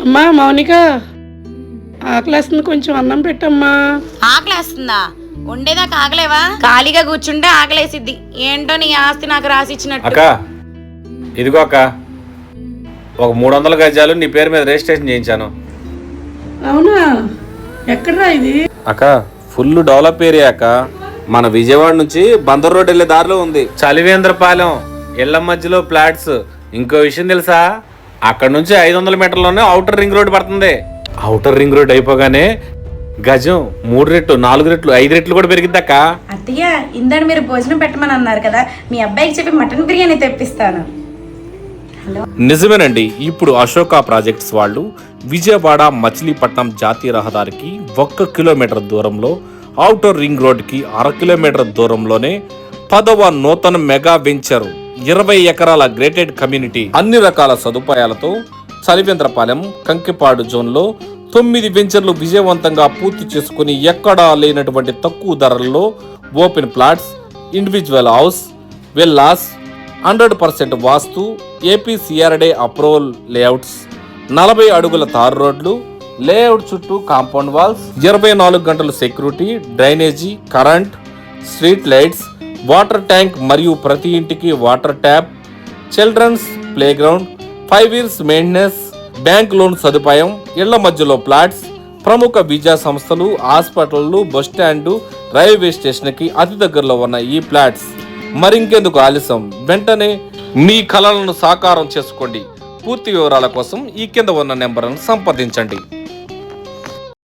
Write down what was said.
అమ్మా మౌనిక, ఆకలేస్తుంది, కొంచెం అన్నం పెట్టమ్మా. ఆకలేస్తుందా? ఉండేదాకా ఆకలేవా? ఖాళీగా కూర్చుంటే ఆకలేసిద్ది. ఏంటో నీ ఆస్తి నాకు రాసిచ్చినట్టు. అక్క ఇదిగో అక్క, ఒక 300 గజాలు నీ పేరు మీద రిజిస్ట్రేషన్ చేయించాను. అవునా? ఎక్కడరా ఇది? అక్క ఫుల్ డెవలప్ ఏరియా అక్క. మన విజయవాడ నుంచి బందర్ రోడ్ వెళ్ళే దారిలో ఉంది. చలివేంద్రపాలెం ఇళ్ల మధ్యలో ఫ్లాట్స్. ఇంకో విషయం తెలుసా, అక్కడ నుంచి 500 మీటర్లోనే ఔటర్ రింగ్ రోడ్ పడుతుంది. ఔటర్ రింగ్ రోడ్ అయిపోగానే గజం 3 రెట్లు 4 రెట్లు 5 రెట్లు కూడా పెరిగిద్దక్క. అత్తయ్య, ఇందాక మీరు భోజనం పెట్టమని అన్నారు కదా, మీ అబ్బాయికి చెప్పి మటన్ బిర్యానీ తెప్పిస్తాను. నిజమేనండి. ఇప్పుడు అశోక ప్రాజెక్ట్స్ వాళ్ళు విజయవాడ మచిలీపట్నం జాతీయ రహదారికి 1 కిలోమీటర్ దూరంలో, ఔటర్ రింగ్ రోడ్కి 1/2 కిలోమీటర్ దూరంలోనే 10వ నూతన మెగా వెంచర్ 20 ఎకరాల గ్రేటెడ్ కమ్యూనిటీ, అన్ని రకాల సదుపాయాలతో చలివేంద్రపాలెం కంకిపాడు జోన్లో 9 వెంచర్లు విజయవంతంగా పూర్తి చేసుకుని ఎక్కడా లేనటువంటి తక్కువ ధరల్లో open plots, individual house, villas, 100% వాస్తు, ఏపీసీఆర్డే అప్రూవల్ లేఅవుట్స్, 40 అడుగుల తారు రోడ్లు, లేఅవుట్ చుట్టూ కాంపౌండ్ వాల్స్, 24 గంటలు security, drainage, current, street lights, water tank మరియు ప్రతి ఇంటికి water tap, children's playground, 5 years maintenance, bank loan సదుపాయం, ఇళ్ల మధ్యలో ప్లాట్స్, ప్రముఖ విద్యా సంస్థలు, హాస్పిటళ్లు, బస్టాండు, రైల్వే స్టేషన్కి అతి దగ్గరలో ఉన్న ఈ ఫ్లాట్స్. మరింకెందుకు ఆలస్యం, వెంటనే మీ కలలను సాకారం చేసుకోండి. పూర్తి వివరాల కోసం ఈ కింద ఉన్న నెంబర్ను సంప్రదించండి.